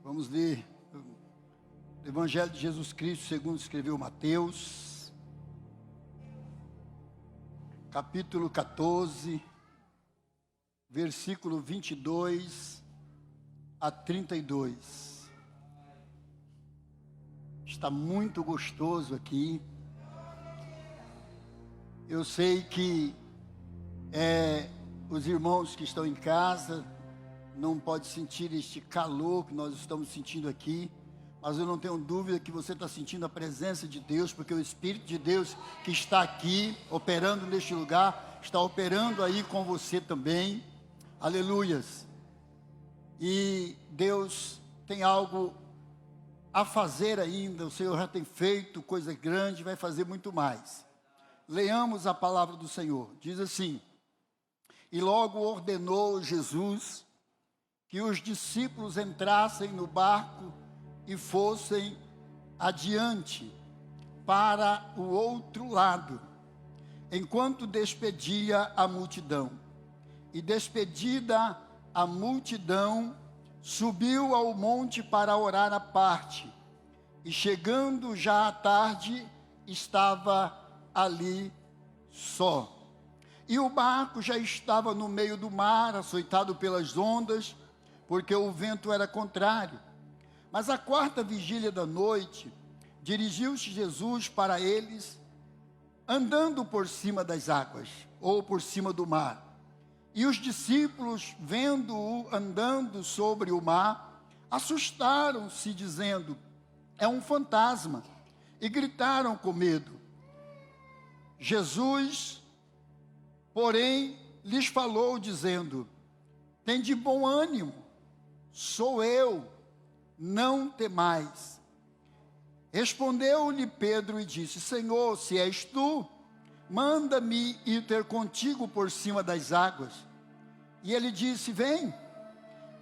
Vamos ler o Evangelho de Jesus Cristo segundo escreveu Mateus, capítulo 14, versículo 22 a 32. Está muito gostoso aqui. Eu sei que os irmãos que estão em casa não podem sentir este calor que nós estamos sentindo aqui, mas eu não tenho dúvida que você está sentindo a presença de Deus, porque o Espírito de Deus que está aqui, operando neste lugar, está operando aí com você também. Aleluias! E Deus tem algo a fazer ainda, o Senhor já tem feito coisa grande, vai fazer muito mais. Leamos a palavra do Senhor, diz assim: e logo ordenou Jesus que os discípulos entrassem no barco e fossem adiante para o outro lado, enquanto despedia a multidão. E despedida a multidão, subiu ao monte para orar à parte, e chegando já à tarde, estava ali só. E o barco já estava no meio do mar, açoitado pelas ondas, porque o vento era contrário. Mas à quarta vigília da noite, dirigiu-se Jesus para eles, andando por cima das águas, ou por cima do mar. E os discípulos, vendo-o andando sobre o mar, assustaram-se, dizendo: é um fantasma, e gritaram com medo. Jesus, porém, lhes falou, dizendo: tende bom ânimo, sou eu, não temais. Respondeu-lhe Pedro e disse: Senhor, se és tu, manda-me ir ter contigo por cima das águas. E ele disse: vem.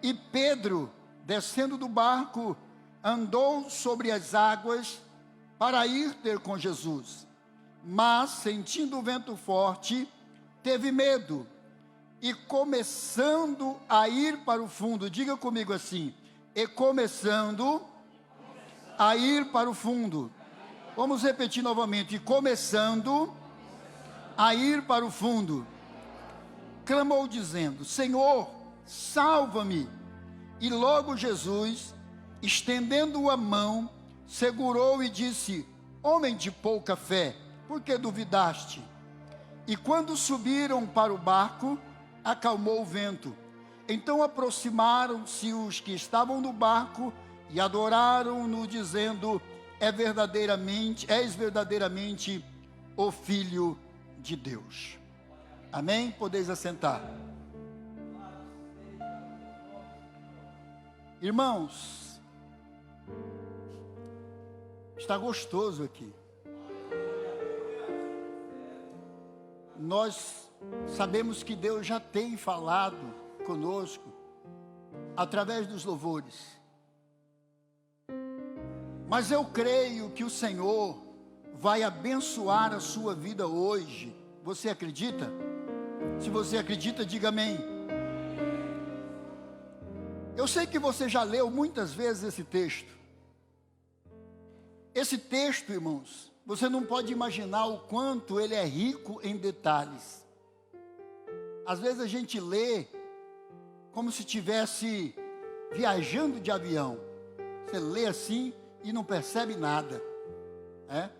E Pedro, descendo do barco, andou sobre as águas para ir ter com Jesus. Mas, sentindo o vento forte, teve medo, e começando a ir para o fundo, diga comigo assim: e começando a ir para o fundo. Vamos repetir novamente: e começando a ir para o fundo, clamou dizendo: Senhor, salva-me. E logo Jesus, estendendo a mão, segurou e disse: homem de pouca fé, por que duvidaste? E quando subiram para o barco, acalmou o vento. Então aproximaram-se os que estavam no barco e adoraram-no, dizendo: és verdadeiramente o Filho de Deus. Amém? Podeis assentar. Irmãos, está gostoso aqui. Nós sabemos que Deus já tem falado conosco através dos louvores. Mas eu creio que o Senhor vai abençoar a sua vida hoje. Você acredita? Se você acredita, diga amém. Eu sei que você já leu muitas vezes esse texto. Esse texto, irmãos, você não pode imaginar o quanto ele é rico em detalhes. Às vezes a gente lê como se estivesse viajando de avião. Você lê assim e não percebe nada, né?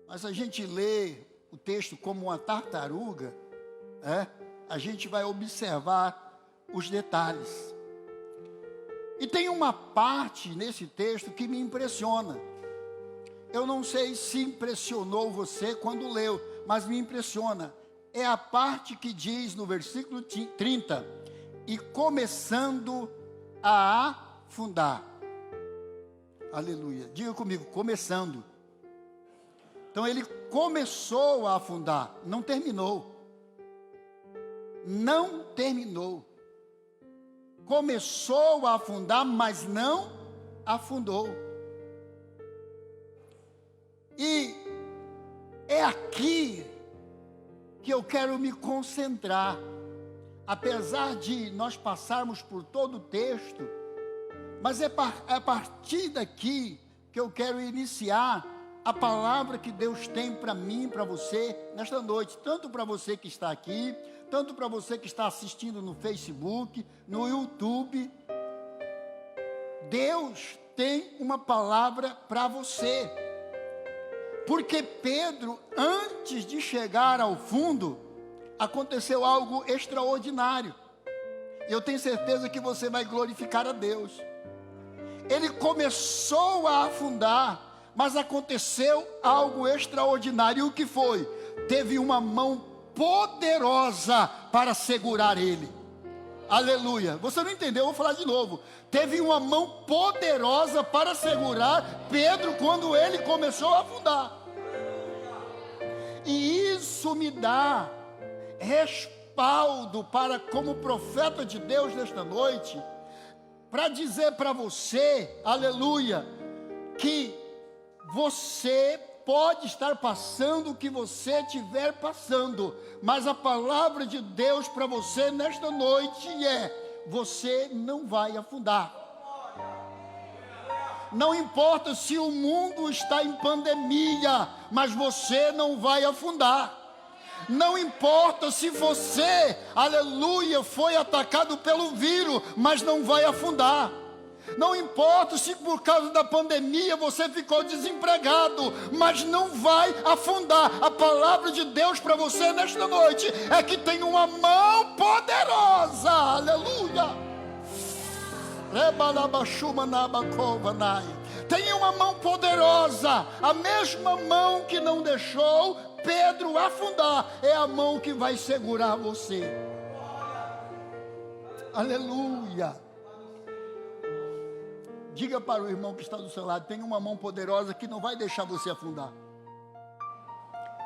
Mas a gente lê o texto como uma tartaruga, a gente vai observar os detalhes. E tem uma parte nesse texto que me impressiona. Eu não sei se impressionou você quando leu, mas me impressiona. É a parte que diz no versículo 30, e começando a afundar. Aleluia. Diga comigo: começando. Então ele começou a afundar, não terminou. Não terminou. Começou a afundar, mas não afundou. E é aqui que eu quero me concentrar. Apesar de nós passarmos por todo o texto, Mas é a partir daqui que eu quero iniciar a palavra que Deus tem para mim, para você, nesta noite. Tanto para você que está aqui, tanto para você que está assistindo no Facebook, no YouTube. Deus tem uma palavra para você. Porque Pedro, antes de chegar ao fundo, aconteceu algo extraordinário. Eu tenho certeza que você vai glorificar a Deus. Ele começou a afundar, mas aconteceu algo extraordinário. E o que foi? Teve uma mão poderosa para segurar ele. Aleluia. Você não entendeu? Eu vou falar de novo. Teve uma mão poderosa para segurar Pedro quando ele começou a afundar. E isso me dá respaldo para, como profeta de Deus nesta noite, para dizer para você, aleluia, que você pode estar passando o que você estiver passando, mas a palavra de Deus para você nesta noite é: você não vai afundar. Não importa se o mundo está em pandemia, mas você não vai afundar. Não importa se você, aleluia, foi atacado pelo vírus, mas não vai afundar. Não importa se por causa da pandemia você ficou desempregado, mas não vai afundar. A palavra de Deus para você nesta noite é que tem uma mão poderosa, aleluia. Tem uma mão poderosa, a mesma mão que não deixou Pedro afundar, é a mão que vai segurar você. Aleluia. Diga para o irmão que está do seu lado: tem uma mão poderosa que não vai deixar você afundar.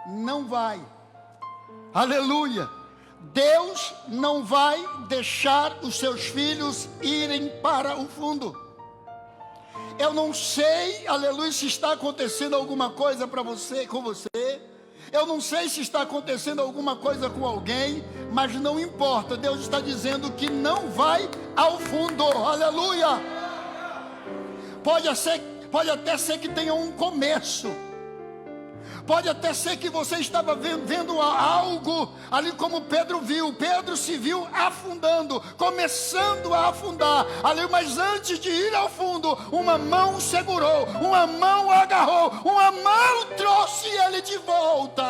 Não vai. Aleluia. Deus não vai deixar os seus filhos irem para o fundo. Eu não sei, aleluia, se está acontecendo alguma coisa para você, com você. Eu não sei se está acontecendo alguma coisa com alguém, mas não importa. Deus está dizendo que não vai ao fundo. Aleluia. Pode até ser que tenha um começo. Pode até ser que você estava vendo algo ali, como Pedro viu. Pedro se viu afundando, começando a afundar ali, mas antes de ir ao fundo, uma mão segurou, uma mão agarrou, uma mão trouxe ele de volta.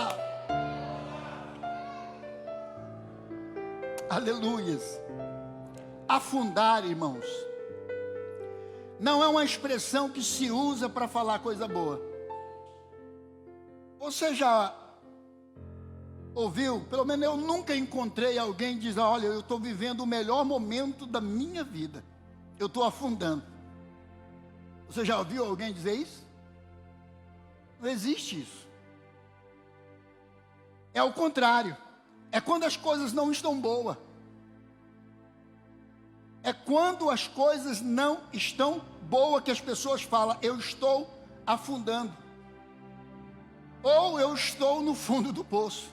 Aleluias. Afundar, irmãos, não é uma expressão que se usa para falar coisa boa. Você já ouviu? Pelo menos eu nunca encontrei alguém que diz: olha, eu estou vivendo o melhor momento da minha vida, eu estou afundando. Você já ouviu alguém dizer isso? Não existe isso. É o contrário. É quando as coisas não estão boas. É quando as coisas não estão boas que as pessoas falam: eu estou afundando. Ou eu estou no fundo do poço.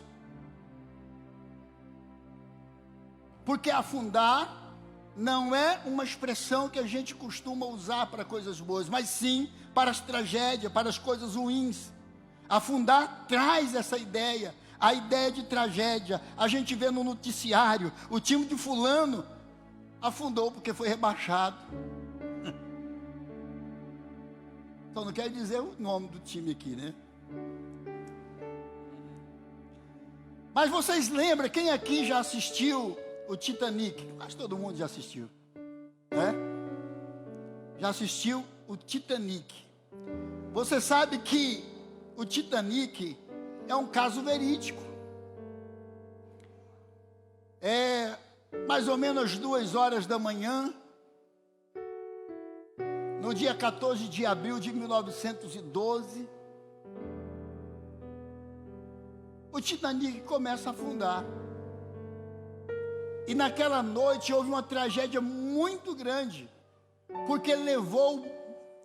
Porque afundar não é uma expressão que a gente costuma usar para coisas boas, mas sim para as tragédias, para as coisas ruins. Afundar traz essa ideia, a ideia de tragédia. A gente vê no noticiário: o time de fulano afundou porque foi rebaixado. Só não quero dizer o nome do time aqui, né? Mas vocês lembram, quem aqui já assistiu o Titanic? Quase todo mundo já assistiu, né? Já assistiu o Titanic. Você sabe que o Titanic é um caso verídico. É mais ou menos 2 horas da manhã, no dia 14 de abril de 1912, o Titanic começa a afundar. E naquela noite houve uma tragédia muito grande, porque levou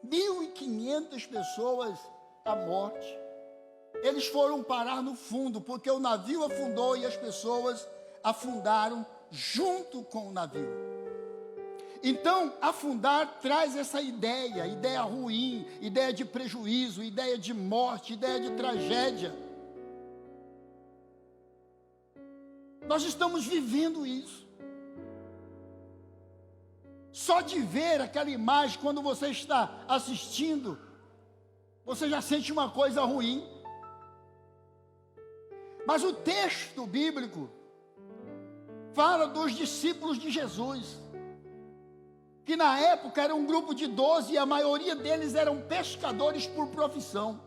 1.500 pessoas à morte. Eles foram parar no fundo, porque o navio afundou e as pessoas afundaram junto com o navio. Então, afundar traz essa ideia ruim, ideia de prejuízo, ideia de morte, ideia de tragédia. Nós estamos vivendo isso. Só de ver aquela imagem, quando você está assistindo, você já sente uma coisa ruim. Mas o texto bíblico fala dos discípulos de Jesus, que na época era um grupo de 12 e a maioria deles eram pescadores por profissão.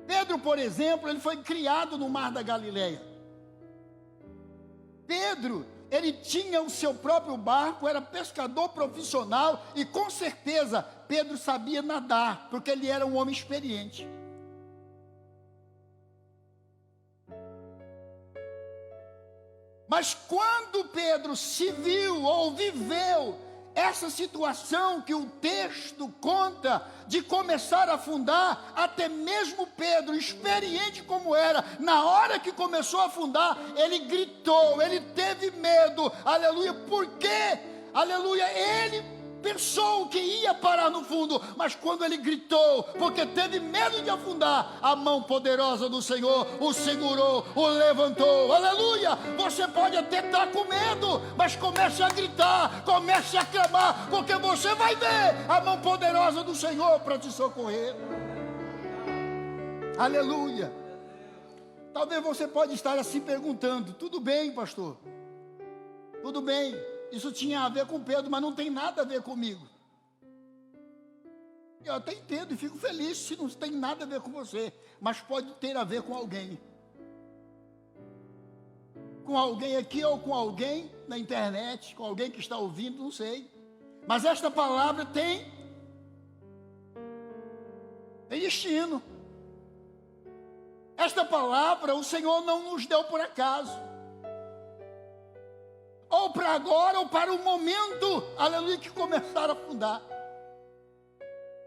Pedro, por exemplo, ele foi criado no Mar da Galileia. Pedro, ele tinha o seu próprio barco, era pescador profissional e com certeza Pedro sabia nadar, porque ele era um homem experiente. Mas quando Pedro se viu ou viveu essa situação que o texto conta de começar a afundar, até mesmo Pedro, experiente como era, na hora que começou a afundar, ele gritou, ele teve medo, aleluia, porque, aleluia, ele pensou que ia parar no fundo, mas quando ele gritou, porque teve medo de afundar, a mão poderosa do Senhor o segurou, o levantou, aleluia. Você pode até estar com medo, mas comece a gritar, comece a clamar, porque você vai ver a mão poderosa do Senhor para te socorrer, aleluia. Talvez você pode estar assim perguntando, tudo bem, pastor, tudo bem, isso tinha a ver com Pedro, mas não tem nada a ver comigo. Eu até entendo e fico feliz se não tem nada a ver com você, mas pode ter a ver com alguém. Com alguém aqui ou com alguém na internet, com alguém que está ouvindo, não sei. Mas esta palavra tem destino. Esta palavra o Senhor não nos deu por acaso. Ou para agora, ou para o momento, aleluia, que começar a afundar.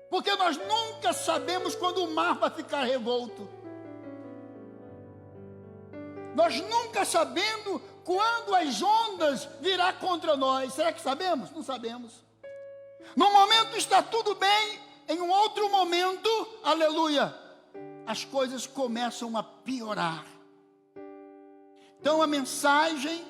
Porque nós nunca sabemos quando o mar vai ficar revolto. Nós nunca sabemos quando as ondas virão contra nós. Será que sabemos? Não sabemos. No momento está tudo bem, em um outro momento, aleluia, as coisas começam a piorar. Então a mensagem,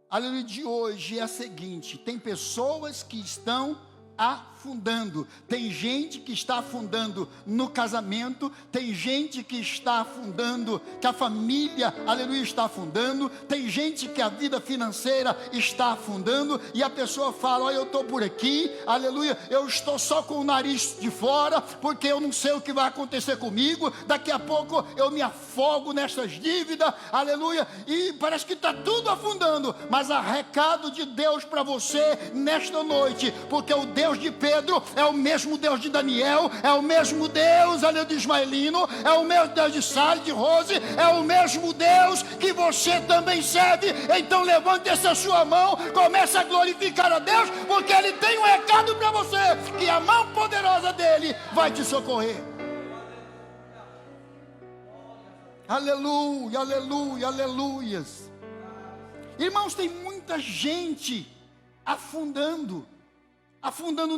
aleluia, de hoje é a seguinte: tem pessoas que estão afundando, tem gente que está afundando no casamento, tem gente que está afundando, que a família, aleluia, está afundando, tem gente que a vida financeira está afundando, e a pessoa fala, olha, eu estou por aqui, aleluia, eu estou só com o nariz de fora, porque eu não sei o que vai acontecer comigo, daqui a pouco eu me afogo nessas dívidas, aleluia, e parece que está tudo afundando, mas há recado de Deus para você nesta noite, porque o Deus de Pedro é o mesmo Deus de Daniel, é o mesmo Deus, aleluia, de Ismaelino, é o mesmo Deus de Sally, de Rose, é o mesmo Deus que você também serve. Então levante essa sua mão, comece a glorificar a Deus, porque Ele tem um recado para você, que a mão poderosa dEle vai te socorrer. Aleluia, aleluia, aleluias. Irmãos, tem muita gente afundando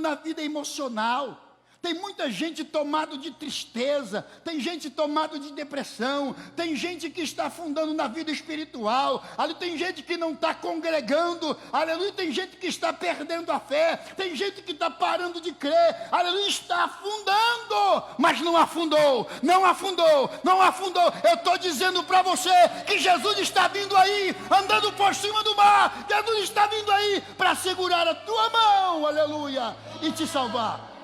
na vida emocional. Tem muita gente tomada de tristeza, tem gente tomada de depressão, tem gente que está afundando na vida espiritual, ali tem gente que não está congregando, aleluia, tem gente que está perdendo a fé, tem gente que está parando de crer, aleluia, está afundando, mas não afundou, não afundou, não afundou. Eu estou dizendo para você que Jesus está vindo aí, andando por cima do mar, Jesus está vindo aí para segurar a tua mão, aleluia, e te salvar.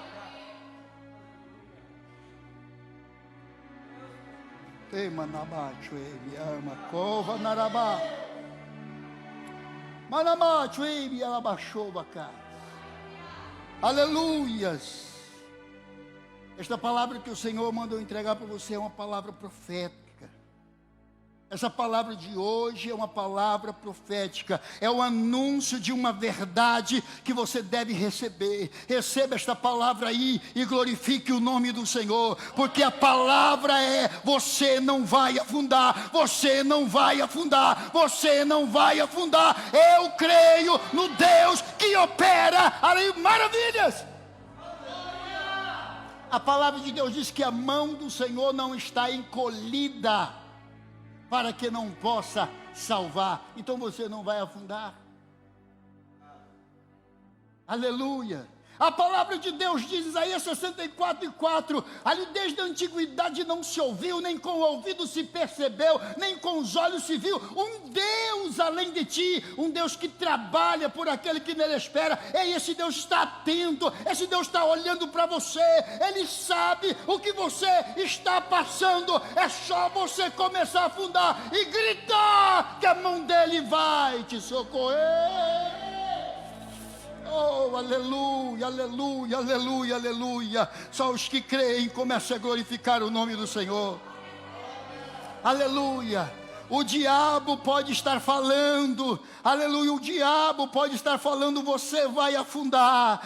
Aleluias. Esta palavra que o Senhor mandou entregar para você é uma palavra profética, Essa palavra de hoje é uma palavra profética, é o anúncio de uma verdade que você deve receber. Receba esta palavra aí e glorifique o nome do Senhor, porque a palavra é: você não vai afundar, você não vai afundar, você não vai afundar. Eu creio no Deus que opera ali maravilhas. A palavra de Deus diz que a mão do Senhor não está encolhida para que não possa salvar. Então você não vai afundar. Aleluia. A palavra de Deus diz, Isaías 64:4, ali desde a antiguidade não se ouviu, nem com o ouvido se percebeu, nem com os olhos se viu, um Deus além de ti, um Deus que trabalha por aquele que nele espera. Ei, esse Deus está atento, esse Deus está olhando para você, Ele sabe o que você está passando. É só você começar a afundar e gritar que a mão dele vai te socorrer. Oh, aleluia, aleluia, aleluia, aleluia. Só os que creem começam a glorificar o nome do Senhor. Aleluia. O diabo pode estar falando, aleluia, o diabo pode estar falando: você vai afundar,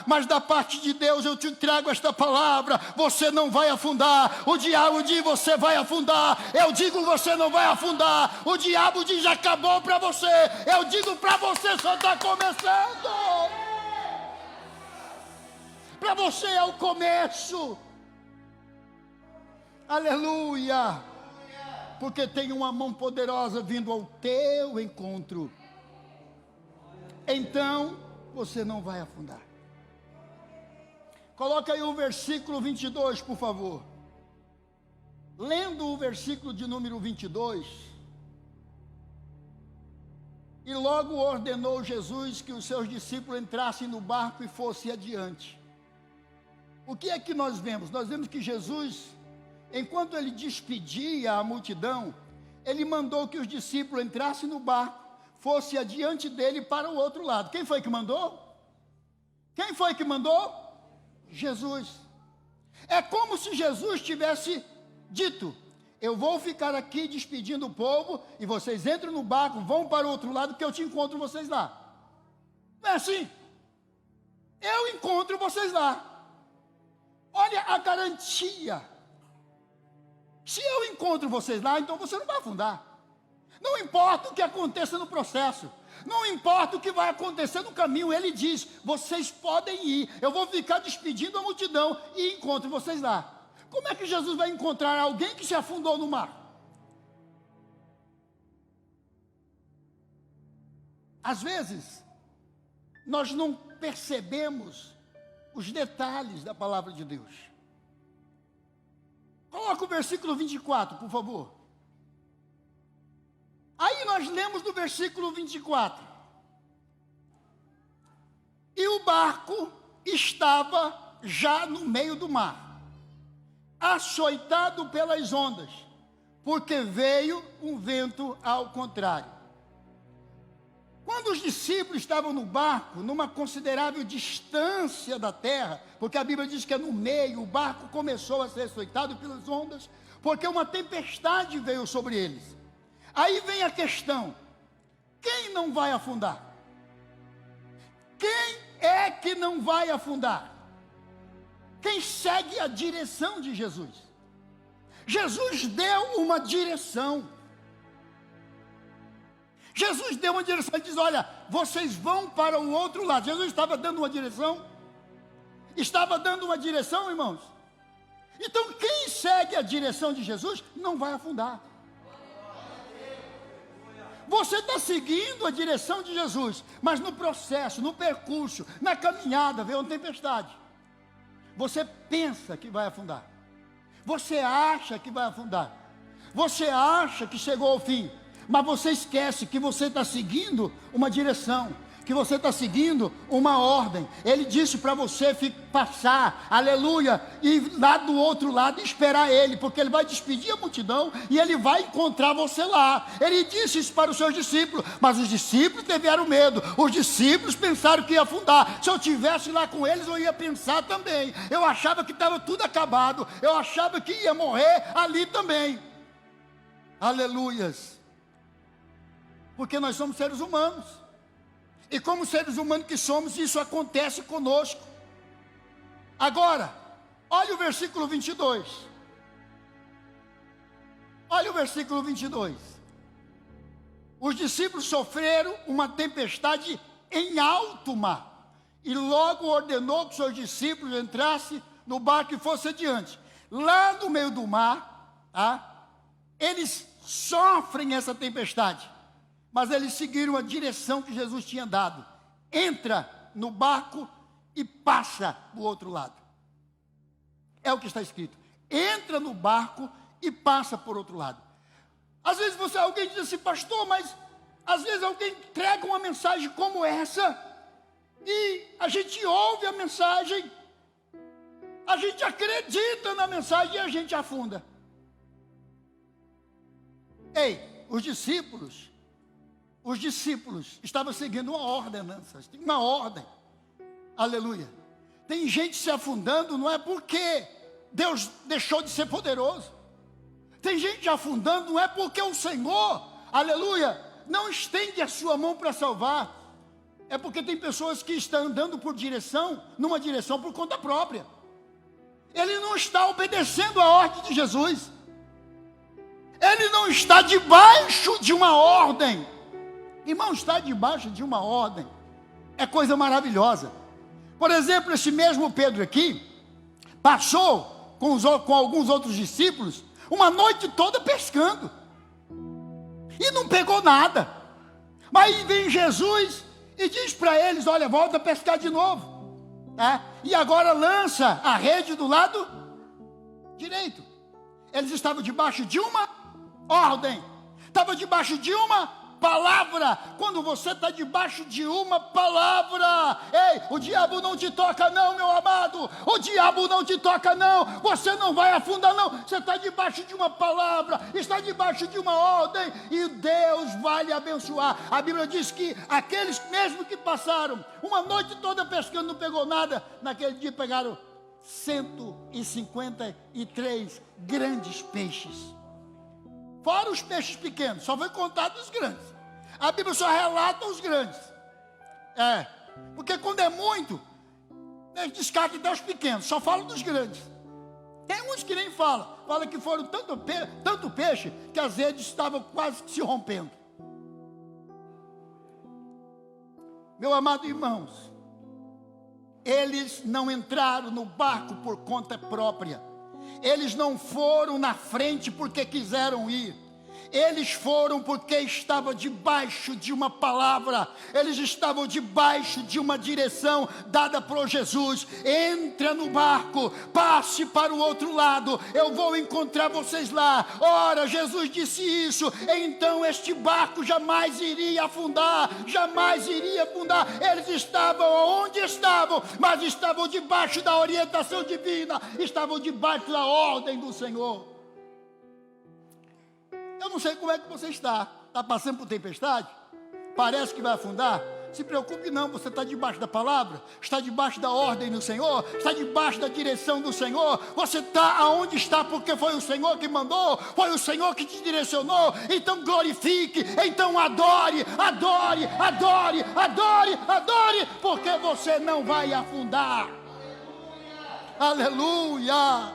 mas da parte de Deus eu te trago esta palavra: você não vai afundar. O diabo diz: você vai afundar, eu digo: você não vai afundar. O diabo diz: acabou para você, eu digo: para você só está começando. Para você é o começo. Aleluia. Porque tem uma mão poderosa vindo ao teu encontro. Então, você não vai afundar. Coloca aí o versículo 22, por favor. Lendo o versículo de número 22. E logo ordenou Jesus que os seus discípulos entrassem no barco e fossem adiante. O que é que nós vemos? Nós vemos que Jesus, enquanto ele despedia a multidão, ele mandou que os discípulos entrassem no barco, fossem adiante dele para o outro lado. Quem foi que mandou? Quem foi que mandou? Jesus. É como se Jesus tivesse dito: eu vou ficar aqui despedindo o povo, e vocês entram no barco, vão para o outro lado, que eu te encontro vocês lá. Não é assim? Eu encontro vocês lá. Olha a garantia. Se eu encontro vocês lá, então você não vai afundar. Não importa o que aconteça no processo, não importa o que vai acontecer no caminho, ele diz: vocês podem ir, eu vou ficar despedindo a multidão e encontro vocês lá. Como é que Jesus vai encontrar alguém que se afundou no mar? Às vezes, nós não percebemos os detalhes da palavra de Deus. Coloca o versículo 24, por favor. Aí nós lemos no versículo 24. E o barco estava já no meio do mar, açoitado pelas ondas, porque veio um vento ao contrário. Quando os discípulos estavam no barco, numa considerável distância da terra, porque a Bíblia diz que é no meio, o barco começou a ser açoitado pelas ondas, porque uma tempestade veio sobre eles. Aí vem a questão: quem não vai afundar? Quem é que não vai afundar? Quem segue a direção de Jesus. Jesus deu uma direção. Jesus deu uma direção, ele diz: olha, vocês vão para o outro lado. Jesus estava dando uma direção. Estava dando uma direção, irmãos. Então quem segue a direção de Jesus não vai afundar. Você está seguindo a direção de Jesus, mas no processo, no percurso, na caminhada, veio uma tempestade. Você pensa que vai afundar. Você acha que vai afundar. Você acha que chegou ao fim. Mas você esquece que você está seguindo uma direção, que você está seguindo uma ordem. Ele disse para você passar, aleluia, e lá do outro lado esperar ele, porque ele vai despedir a multidão e ele vai encontrar você lá. Ele disse isso para os seus discípulos, mas os discípulos tiveram medo. Os discípulos pensaram que ia afundar. Se eu estivesse lá com eles, eu ia pensar também. Eu achava que estava tudo acabado, eu achava que ia morrer ali também. Aleluias. Porque nós somos seres humanos. E como seres humanos que somos, isso acontece conosco. Agora, olha o versículo 22. Olha o versículo 22. Os discípulos sofreram uma tempestade em alto mar, e logo ordenou que seus discípulos entrassem no barco e fossem adiante. Lá no meio do mar, eles sofrem essa tempestade, mas eles seguiram a direção que Jesus tinha dado. Entra no barco e passa do outro lado. É o que está escrito. Entra no barco e passa por outro lado. Às vezes alguém diz assim, pastor, mas às vezes alguém entrega uma mensagem como essa, e a gente ouve a mensagem, a gente acredita na mensagem e a gente afunda. Ei, os discípulos estavam seguindo uma ordenança, uma ordem. Aleluia. Tem gente se afundando, não é porque Deus deixou de ser poderoso. Tem gente afundando, não é porque o Senhor, aleluia, não estende a sua mão para salvar. É porque tem pessoas que estão andando numa direção por conta própria. Ele não está obedecendo a ordem de Jesus. Ele não está debaixo de uma ordem. Irmão, estar debaixo de uma ordem é coisa maravilhosa. Por exemplo, esse mesmo Pedro aqui passou com alguns outros discípulos uma noite toda pescando e não pegou nada. Mas aí vem Jesus e diz para eles, olha, volta a pescar de novo, e agora lança a rede do lado direito. Eles estavam debaixo de uma ordem, estavam debaixo de uma palavra. Quando você está debaixo de uma palavra, ei, o diabo não te toca não, meu amado, o diabo não te toca não, você não vai afundar não, você está debaixo de uma palavra, está debaixo de uma ordem, e Deus vai lhe abençoar. A Bíblia diz que aqueles mesmo que passaram uma noite toda pescando, não pegou nada, naquele dia pegaram 153 grandes peixes. Fora os peixes pequenos, só foi contado os grandes. A Bíblia só relata os grandes. Porque quando é muito, descarta até os pequenos, só fala dos grandes. Tem uns que nem falam. Fala que foram tanto peixe que as redes estavam quase se rompendo. Meu amado irmãos, eles não entraram no barco por conta própria. Eles não foram na frente porque quiseram ir. Eles foram porque estavam debaixo de uma palavra. Eles estavam debaixo de uma direção dada por Jesus. Entra no barco, passe para o outro lado, eu vou encontrar vocês lá. Ora, Jesus disse isso, então este barco jamais iria afundar. Jamais iria afundar. Eles estavam onde estavam, mas estavam debaixo da orientação divina, estavam debaixo da ordem do Senhor. Eu não sei como é que você está passando por tempestade, parece que vai afundar. Se preocupe não, você está debaixo da palavra, está debaixo da ordem do Senhor, está debaixo da direção do Senhor. Você está aonde está porque foi o Senhor que mandou, foi o Senhor que te direcionou. Então glorifique, então adore, adore, adore, adore, adore, porque você não vai afundar. Aleluia!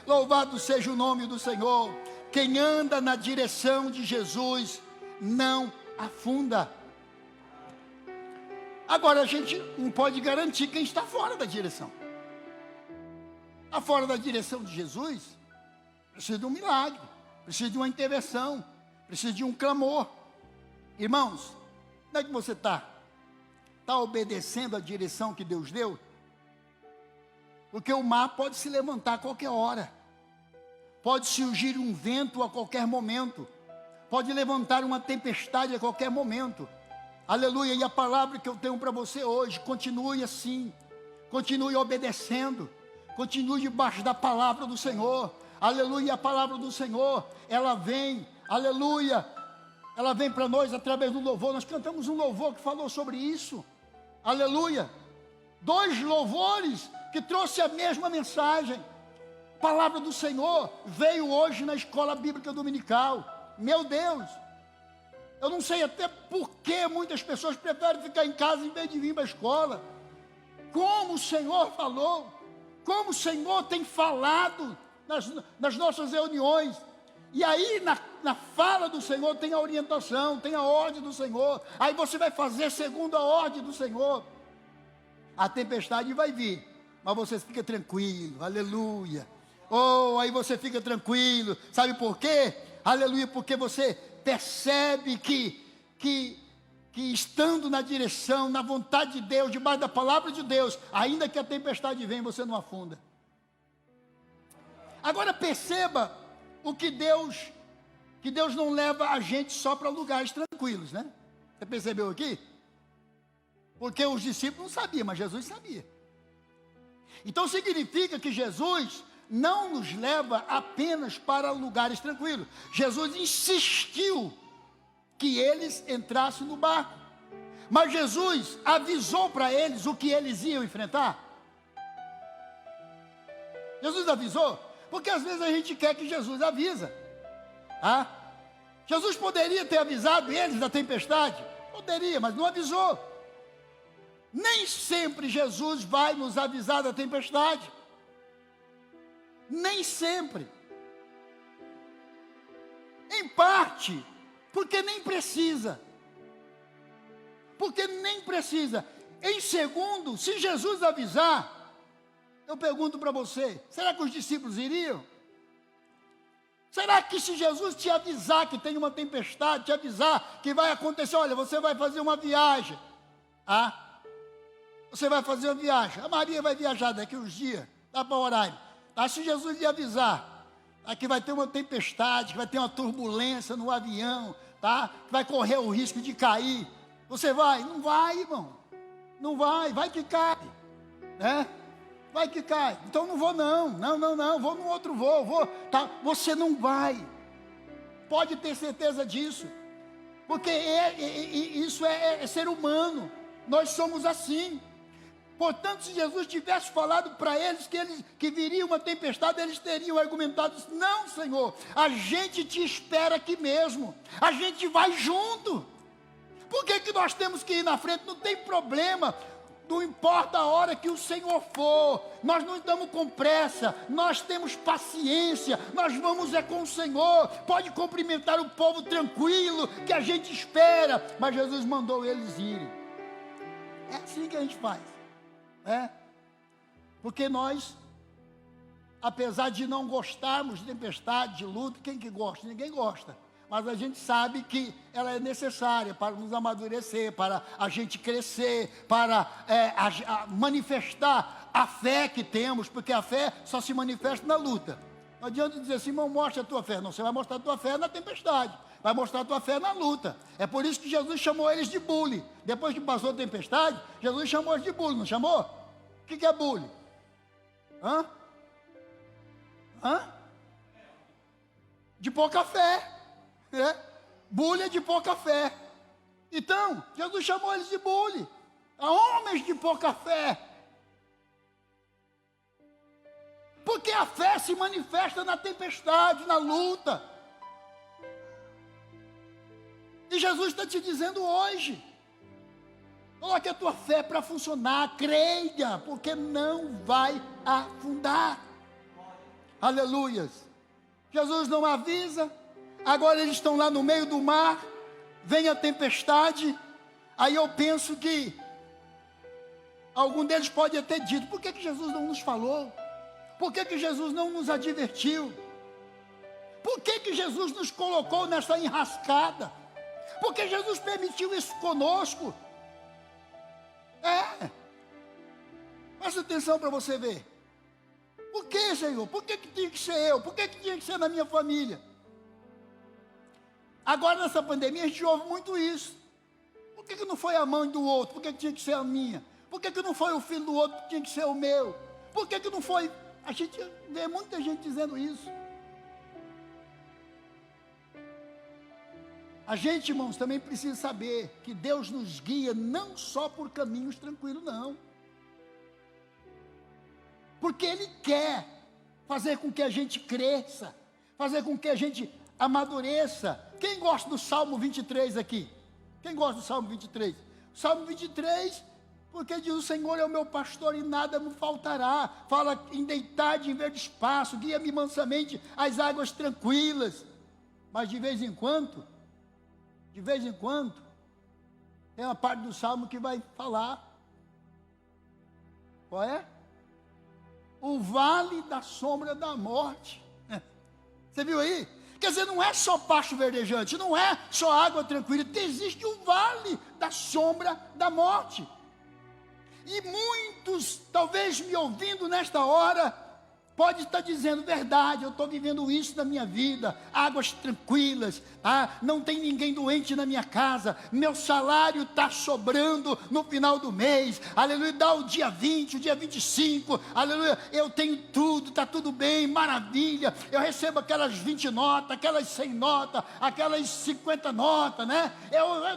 Louvado seja o nome do Senhor. Quem anda na direção de Jesus não afunda. Agora a gente não pode garantir quem está fora da direção. Está fora da direção de Jesus, precisa de um milagre, precisa de uma intervenção, precisa de um clamor. Irmãos, como é que você está? Está obedecendo a direção que Deus deu? Porque o mar pode se levantar a qualquer hora. Pode surgir um vento a qualquer momento. Pode levantar uma tempestade a qualquer momento. Aleluia. E a palavra que eu tenho para você hoje, continue assim. Continue obedecendo. Continue debaixo da palavra do Senhor. Aleluia. A palavra do Senhor, ela vem. Aleluia. Ela vem para nós através do louvor. Nós cantamos um louvor que falou sobre isso. Aleluia. 2 louvores que trouxe a mesma mensagem. Palavra do Senhor veio hoje na escola bíblica dominical. Meu Deus, eu não sei até por que muitas pessoas preferem ficar em casa em vez de vir para a escola. Como o Senhor falou, como o Senhor tem falado nas nossas reuniões. E aí na fala do Senhor tem a orientação, tem a ordem do Senhor. Aí você vai fazer segundo a ordem do Senhor. A tempestade vai vir, mas você fica tranquilo, aleluia. Oh, aí você fica tranquilo, sabe por quê? Aleluia, porque você percebe que estando na direção, na vontade de Deus, debaixo da palavra de Deus, ainda que a tempestade venha, você não afunda. Agora perceba o que Deus não leva a gente só para lugares tranquilos, né? Você percebeu aqui? Porque os discípulos não sabiam, mas Jesus sabia. Então significa que Jesus não nos leva apenas para lugares tranquilos. Jesus insistiu que eles entrassem no barco. Mas Jesus avisou para eles o que eles iam enfrentar. Jesus avisou, porque às vezes a gente quer que Jesus avisa. Ah? Jesus poderia ter avisado eles da tempestade? Poderia, mas não avisou. Nem sempre Jesus vai nos avisar da tempestade. Nem sempre. Em parte, porque nem precisa. Porque nem precisa. Em segundo, se Jesus avisar, eu pergunto para você, será que os discípulos iriam? Será que se Jesus te avisar que tem uma tempestade, te avisar que vai acontecer, olha, você vai fazer uma viagem. Você vai fazer uma viagem. A Maria vai viajar daqui uns dias, dá para orar. Se Jesus lhe avisar, que vai ter uma tempestade, que vai ter uma turbulência no avião, que vai correr o risco de cair, você vai? Não vai, irmão. Não vai, vai que cai. Né? Vai que cai. Então não vou não, vou no outro voo, Você não vai. Pode ter certeza disso. Porque isso é ser humano. Nós somos assim. Portanto, se Jesus tivesse falado para eles que viria uma tempestade, eles teriam argumentado: não, Senhor, a gente te espera aqui mesmo, a gente vai junto. Por que nós temos que ir na frente? Não tem problema, não importa a hora que o Senhor for, nós não estamos com pressa, nós temos paciência, nós vamos com o Senhor. Pode cumprimentar o povo tranquilo, que a gente espera. Mas Jesus mandou eles irem. É assim que a gente faz. Porque nós, apesar de não gostarmos de tempestade, de luta, quem que gosta? Ninguém gosta. Mas a gente sabe que ela é necessária para nos amadurecer, para a gente crescer, para manifestar a fé que temos, porque a fé só se manifesta na luta. Não adianta dizer assim, irmão, mostra a tua fé. Não, você vai mostrar a tua fé na tempestade, vai mostrar a tua fé na luta. É por isso que Jesus chamou eles de bule. Depois que passou a tempestade, Jesus chamou eles de bule, não chamou? O que é bule? De pouca fé. Bule é de pouca fé. Então, Jesus chamou eles de bule. Homens de pouca fé. Porque a fé se manifesta na tempestade, na luta. E Jesus está te dizendo hoje: coloque a tua fé para funcionar, creia, porque não vai afundar. Aleluias. Jesus não avisa, agora eles estão lá no meio do mar, vem a tempestade. Aí eu penso que algum deles pode ter dito: por que Jesus não nos falou? Por que Jesus não nos advertiu? Por que Jesus nos colocou nessa enrascada? Por que Jesus permitiu isso conosco? Presta atenção para você ver. Por que, Senhor? Por que tinha que ser eu? Por que tinha que ser na minha família? Agora nessa pandemia a gente ouve muito isso. Por que não foi a mãe do outro? Por que tinha que ser a minha? Por que não foi o filho do outro que tinha que ser o meu? Por que não foi... A gente vê muita gente dizendo isso. A gente, irmãos, também precisa saber que Deus nos guia não só por caminhos tranquilos, não. Porque Ele quer fazer com que a gente cresça, fazer com que a gente amadureça. Quem gosta do Salmo 23 aqui? Quem gosta do Salmo 23? Salmo 23, porque diz: o Senhor é o meu pastor e nada me faltará. Fala em deitar em verde espaço, guia-me mansamente às águas tranquilas. Mas de vez em quando, tem uma parte do Salmo que vai falar. Qual é? O vale da sombra da morte. Você viu aí? Quer dizer, não é só pasto verdejante, não é só água tranquila, existe o vale da sombra da morte. E muitos, talvez me ouvindo nesta hora, pode estar dizendo: verdade, eu estou vivendo isso na minha vida, águas tranquilas, não tem ninguém doente na minha casa, meu salário está sobrando no final do mês, aleluia, dá o dia 20, o dia 25, aleluia, eu tenho tudo, está tudo bem, maravilha, eu recebo aquelas 20 notas, aquelas 100 notas, aquelas 50 notas, né?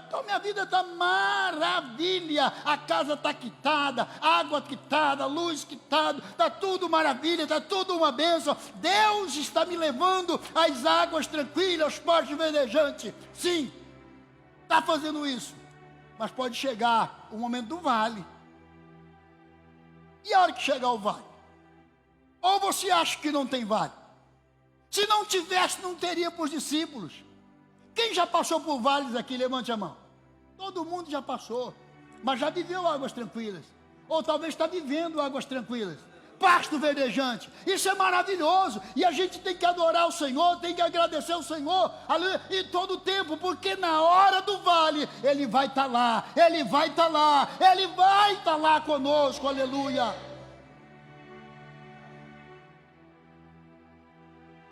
Então minha vida está maravilha, a casa está quitada, água quitada, luz quitada, está tudo maravilha, está tudo uma bênção. Deus está me levando às águas tranquilas, aos pastos verdejantes. Sim, está fazendo isso. Mas pode chegar o momento do vale. E a hora que chegar o vale? Ou você acha que não tem vale? Se não tivesse, não teria para os discípulos. Quem já passou por vales aqui? Levante a mão. Todo mundo já passou, mas já viveu águas tranquilas. Ou talvez está vivendo águas tranquilas. Pasto verdejante, isso é maravilhoso, e a gente tem que adorar o Senhor, tem que agradecer o Senhor, aleluia, em todo o tempo, porque na hora do vale, Ele vai estar lá, Ele vai estar lá, Ele vai estar lá conosco, aleluia.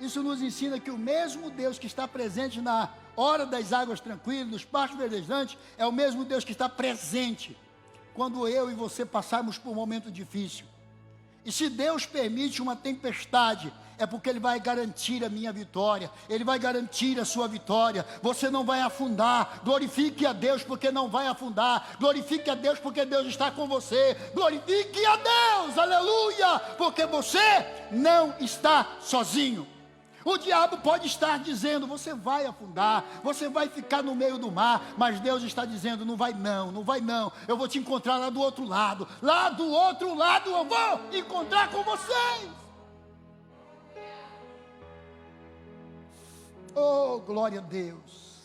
Isso nos ensina que o mesmo Deus que está presente na hora das águas tranquilas, nos pastos verdejantes, é o mesmo Deus que está presente quando eu e você passarmos por um momento difícil. E se Deus permite uma tempestade, é porque Ele vai garantir a minha vitória, Ele vai garantir a sua vitória. Você não vai afundar. Glorifique a Deus porque não vai afundar. Glorifique a Deus porque Deus está com você. Glorifique a Deus, aleluia, porque você não está sozinho. O diabo pode estar dizendo: você vai afundar, você vai ficar no meio do mar, mas Deus está dizendo: não vai não, não vai não, eu vou te encontrar lá do outro lado eu vou encontrar com vocês. Oh, glória a Deus.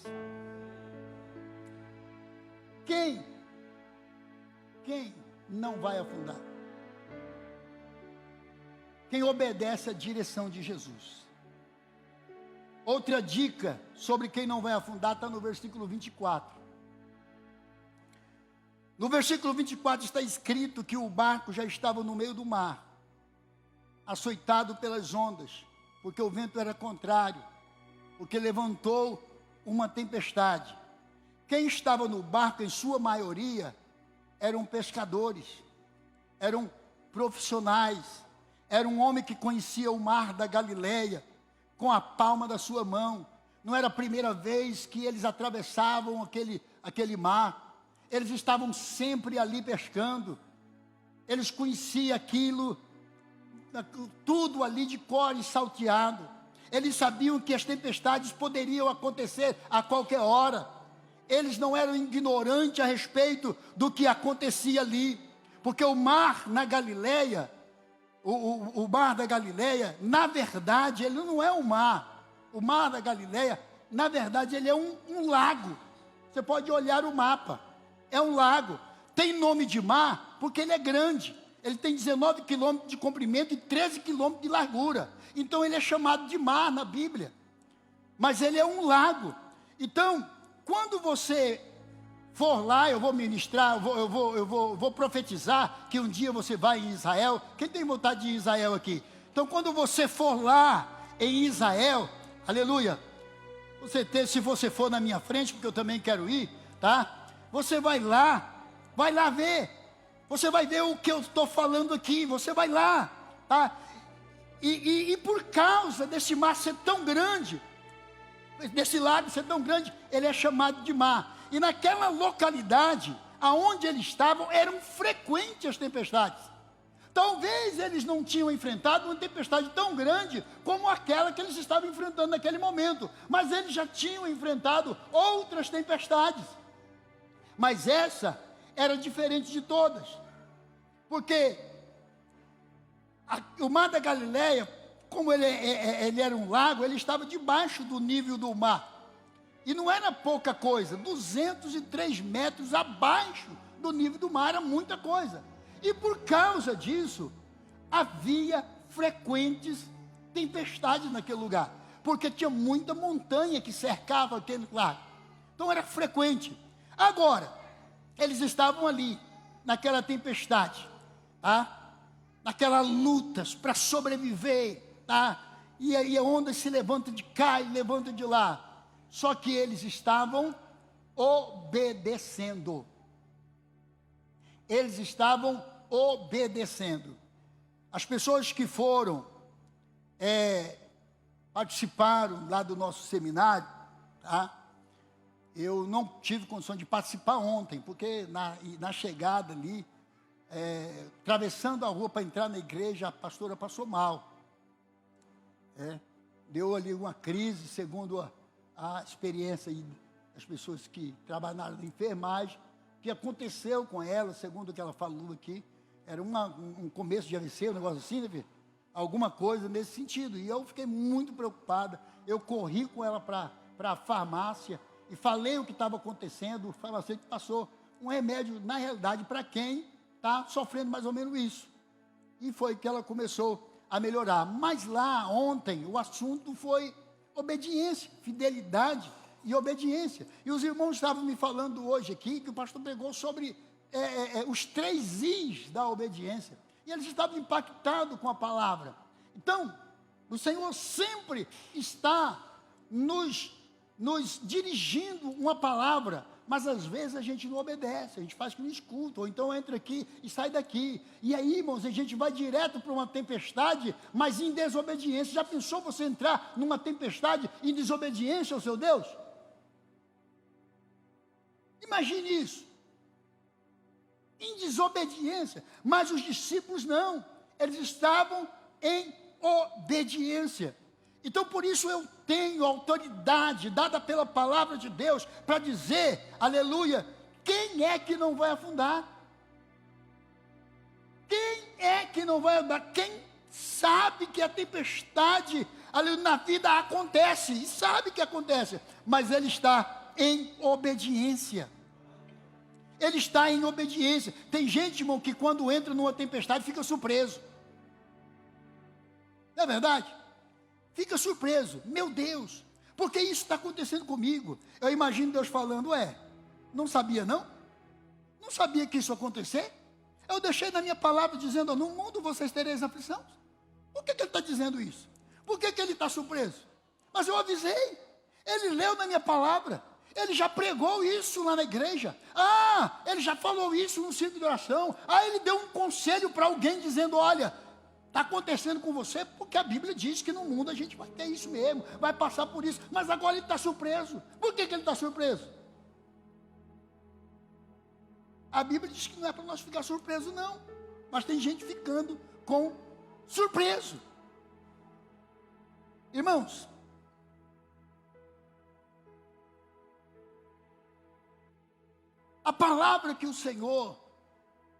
Quem não vai afundar? Quem obedece à direção de Jesus. Outra dica sobre quem não vai afundar está no versículo 24. No versículo 24 está escrito que o barco já estava no meio do mar, açoitado pelas ondas, porque o vento era contrário, porque levantou uma tempestade. Quem estava no barco, em sua maioria, eram pescadores, eram profissionais, era um homem que conhecia o mar da Galileia com a palma da sua mão. Não era a primeira vez que eles atravessavam aquele mar. Eles estavam sempre ali pescando. Eles conheciam aquilo, tudo ali de cor e salteado. Eles sabiam que as tempestades poderiam acontecer a qualquer hora. Eles não eram ignorantes a respeito do que acontecia ali, porque o mar na Galileia, o mar da Galileia, na verdade, ele não é um mar. O mar da Galileia, na verdade, ele é um lago. Você pode olhar o mapa. É um lago. Tem nome de mar porque ele é grande. Ele tem 19 quilômetros de comprimento e 13 quilômetros de largura. Então, ele é chamado de mar na Bíblia. Mas ele é um lago. Então, quando você for lá, eu vou ministrar, eu vou profetizar que um dia você vai em Israel. Quem tem vontade de ir em Israel aqui? Então, quando você for lá em Israel, aleluia, se você for na minha frente, porque eu também quero ir, tá? Você vai lá ver. Você vai ver o que eu estou falando aqui, você vai lá, tá? E por causa desse mar ser tão grande, desse lago ser tão grande, ele é chamado de mar. E naquela localidade, aonde eles estavam, eram frequentes as tempestades. Talvez eles não tinham enfrentado uma tempestade tão grande como aquela que eles estavam enfrentando naquele momento, mas eles já tinham enfrentado outras tempestades. Mas essa era diferente de todas, porque o mar da Galileia, como ele era um lago, ele estava debaixo do nível do mar. E não era pouca coisa, 203 metros abaixo do nível do mar, era muita coisa. E por causa disso, havia frequentes tempestades naquele lugar, porque tinha muita montanha que cercava aquele lago. Então era frequente. Agora, eles estavam ali, naquela tempestade, tá? Naquelas lutas para sobreviver, tá? E aí a onda se levanta de cá e levanta de lá. Só que eles estavam obedecendo. Eles estavam obedecendo. As pessoas que foram, participaram lá do nosso seminário, tá? Eu não tive condição de participar ontem, porque na chegada ali, atravessando a rua para entrar na igreja, a pastora passou mal. Deu ali uma crise, segundo a experiência das pessoas que trabalharam na enfermagem. O que aconteceu com ela, segundo o que ela falou aqui, era um começo de AVC, um negócio assim, né, filho? Alguma coisa nesse sentido. E eu fiquei muito preocupada. Eu corri com ela para a farmácia e falei o que estava acontecendo. O farmacêutico passou um remédio, na realidade, para quem está sofrendo mais ou menos isso. E foi que ela começou a melhorar. Mas lá, ontem, o assunto foi obediência, fidelidade e obediência. E os irmãos estavam me falando hoje aqui, que o pastor pregou sobre os 3 Is da obediência. E eles estavam impactados com a palavra. Então, o Senhor sempre está nos dirigindo uma palavra, mas às vezes a gente não obedece, a gente faz que não escuta, ou então entra aqui e sai daqui. E aí, irmãos, a gente vai direto para uma tempestade, mas em desobediência. Já pensou você entrar numa tempestade em desobediência ao seu Deus? Imagine isso. Em desobediência, mas os discípulos não, eles estavam em obediência. Então por isso eu tenho autoridade dada pela palavra de Deus para dizer, aleluia, quem é que não vai afundar? Quem é que não vai andar? Quem sabe que a tempestade ali na vida acontece, e sabe que acontece, mas ele está em obediência. Ele está em obediência. Tem gente, irmão, que quando entra numa tempestade fica surpreso. Não é verdade? Fica surpreso. Meu Deus, por que isso está acontecendo comigo? Eu imagino Deus falando, não sabia não? Não sabia que isso ia acontecer? Eu deixei na minha palavra dizendo, no mundo vocês tereis aflição. Por que ele está dizendo isso? Por que ele está surpreso? Mas eu avisei. Ele leu na minha palavra. Ele já pregou isso lá na igreja. Ele já falou isso no círculo de oração. Ele deu um conselho para alguém dizendo, olha, está acontecendo com você porque a Bíblia diz que no mundo a gente vai ter isso mesmo, vai passar por isso. Mas agora ele está surpreso. Por que ele está surpreso? A Bíblia diz que não é para nós ficar surpreso não. Mas tem gente ficando com surpreso. Irmãos, a palavra que o Senhor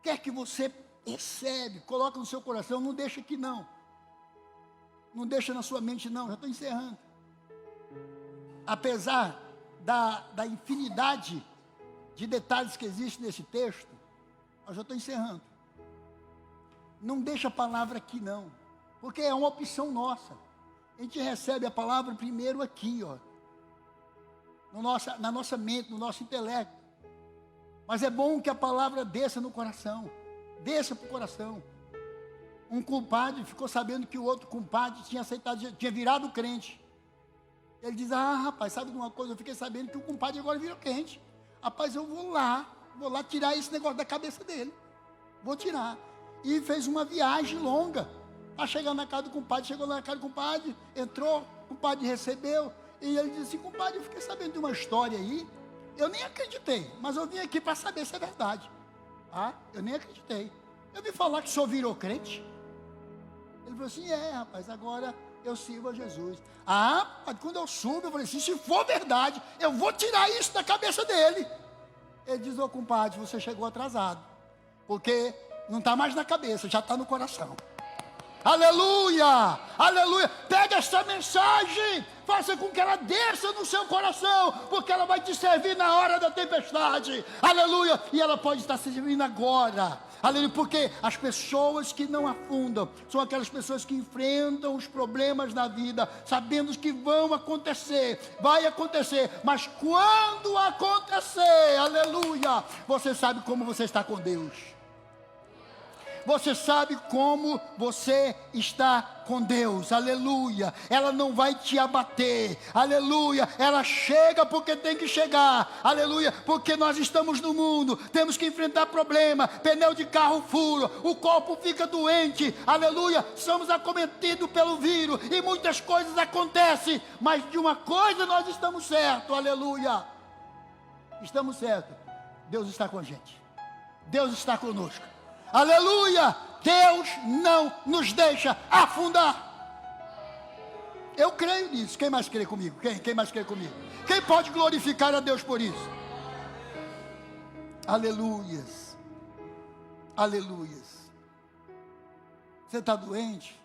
quer que você recebe, coloca no seu coração, não deixa aqui não. Não deixa na sua mente não, já estou encerrando. Apesar da infinidade de detalhes que existem nesse texto, eu já estou encerrando. Não deixa a palavra aqui não, porque é uma opção nossa. A gente recebe a palavra primeiro aqui, na nossa mente, no nosso intelecto. Mas é bom que a palavra desça no coração. Desça para o coração. Um compadre ficou sabendo que o outro compadre tinha aceitado, tinha virado crente. Ele diz, rapaz, sabe de uma coisa? Eu fiquei sabendo que o compadre agora virou crente. Rapaz, eu vou lá tirar esse negócio da cabeça dele. Vou tirar. E fez uma viagem longa. Para chegar na casa do compadre, chegou na casa do compadre, entrou, o compadre recebeu. E ele disse assim, compadre, eu fiquei sabendo de uma história aí. Eu nem acreditei, mas eu vim aqui para saber se é verdade. Eu nem acreditei. eu vi falar que o senhor virou crente. Ele falou assim, rapaz, agora eu sirvo a Jesus. Mas quando eu subo, eu falei assim, se for verdade, eu vou tirar isso da cabeça dele. Ele diz, compadre, você chegou atrasado, porque não está mais na cabeça, já está no coração. Aleluia, aleluia. Pega essa mensagem, faça com que ela desça no seu coração, porque ela vai te servir na hora da tempestade. Aleluia, e ela pode estar servindo agora. Aleluia, porque as pessoas que não afundam são aquelas pessoas que enfrentam os problemas na vida, sabendo que vão acontecer, vai acontecer, mas quando acontecer, aleluia, você sabe como você está com Deus. Você sabe como você está com Deus, aleluia. Ela não vai te abater, aleluia. Ela chega porque tem que chegar, aleluia. Porque nós estamos no mundo, temos que enfrentar problema. Pneu de carro fura, o corpo fica doente, aleluia. Somos acometidos pelo vírus e muitas coisas acontecem, mas de uma coisa nós estamos certos, aleluia. Estamos certos, Deus está com a gente, Deus está conosco. Aleluia, Deus não nos deixa afundar. Eu creio nisso. Quem mais crê comigo? Quem mais crê comigo? Quem pode glorificar a Deus por isso? Aleluias, aleluias. Você está doente?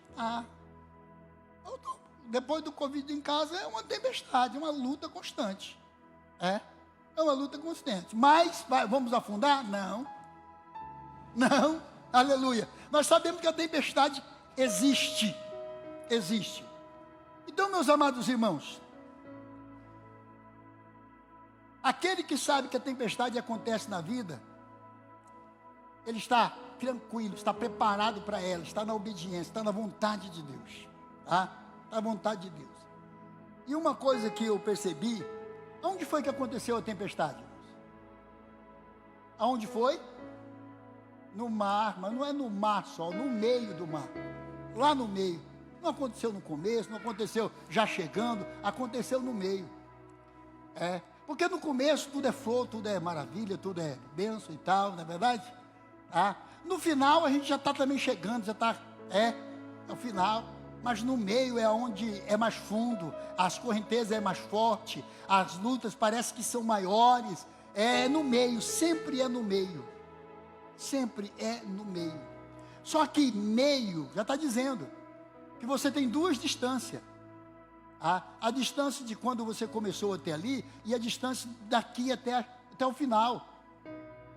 Depois do Covid em casa é uma tempestade, uma luta constante. É uma luta constante. Mas vamos afundar? Não, aleluia. Nós sabemos que a tempestade existe. Então, meus amados irmãos, aquele que sabe que a tempestade acontece na vida, ele está tranquilo, está preparado para ela, está na obediência, está na vontade de Deus, tá? Está na vontade de Deus. E uma coisa que eu percebi, onde foi que aconteceu a tempestade? Aonde foi? No mar, mas não é no mar só, no meio do mar, lá no meio. Não aconteceu no começo, não aconteceu já chegando, aconteceu no meio. Porque no começo tudo é flor, tudo é maravilha, tudo é bênção e tal, não é verdade? No final a gente já está também chegando, já está, é o final, mas no meio é onde é mais fundo, as correntezas é mais forte, as lutas parece que são maiores, é no meio, sempre é no meio. Sempre é no meio. Só que meio, já está dizendo, que você tem duas distâncias. A distância de quando você começou até ali, e a distância daqui até o final.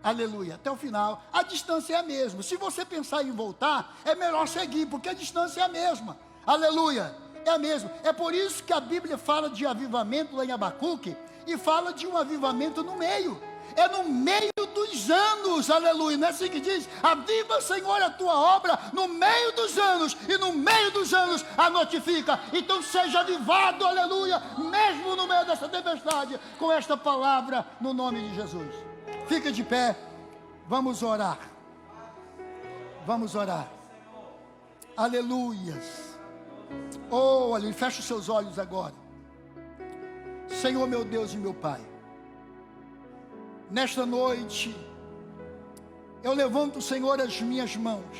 Aleluia, até o final. A distância é a mesma. Se você pensar em voltar, é melhor seguir, porque a distância é a mesma. Aleluia, é a mesma. É por isso que a Bíblia fala de avivamento lá em Abacuque, e fala de um avivamento no meio. É no meio dos anos, aleluia, não é assim que diz? Aviva, Senhor, a tua obra no meio dos anos, e no meio dos anos a notifica. Então seja avivado, aleluia, mesmo no meio dessa tempestade, com esta palavra, no nome de Jesus. Fica de pé, vamos orar. Vamos orar. Aleluias. Oh, aleluia, fecha os seus olhos agora. Senhor, meu Deus e meu Pai, nesta noite, eu levanto, Senhor, as minhas mãos.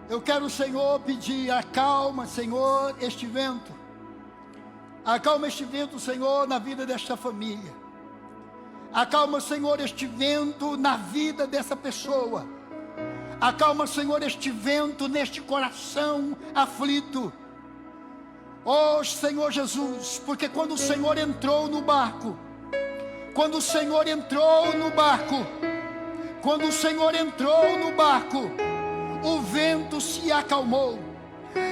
Eu quero, Senhor, pedir, acalma, Senhor, este vento. Acalma este vento, Senhor, na vida desta família. Acalma, Senhor, este vento na vida dessa pessoa. Acalma, Senhor, este vento neste coração aflito. Oh, Senhor Jesus, porque quando o Senhor entrou no barco, quando o Senhor entrou no barco, o vento se acalmou.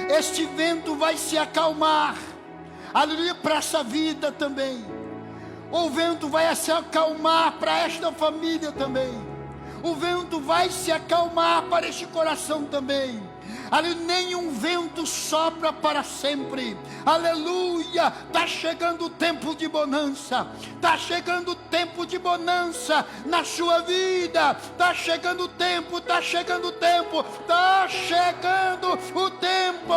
Este vento vai se acalmar, aleluia, para essa vida também. O vento vai se acalmar para esta família também. O vento vai se acalmar para este coração também. nenhum vento sopra para sempre, aleluia. Está chegando o tempo de bonança, está chegando o tempo de bonança na sua vida, está chegando o tempo, está chegando o tempo, está chegando o tempo,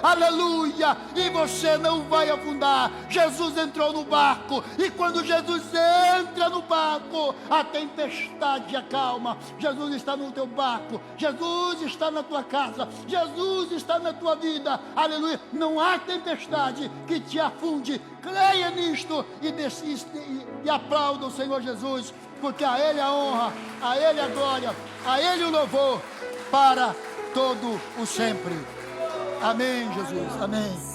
aleluia. E você não vai afundar. Jesus entrou no barco, e quando Jesus entra no barco, a tempestade acalma. Jesus está no teu barco, Jesus está na tua casa, Jesus está na tua vida, aleluia. Não há tempestade que te afunde. Creia nisto e desista e aplauda o Senhor Jesus, porque a Ele a honra, a Ele a glória, a Ele o louvor para todo o sempre. Amém, Jesus, amém.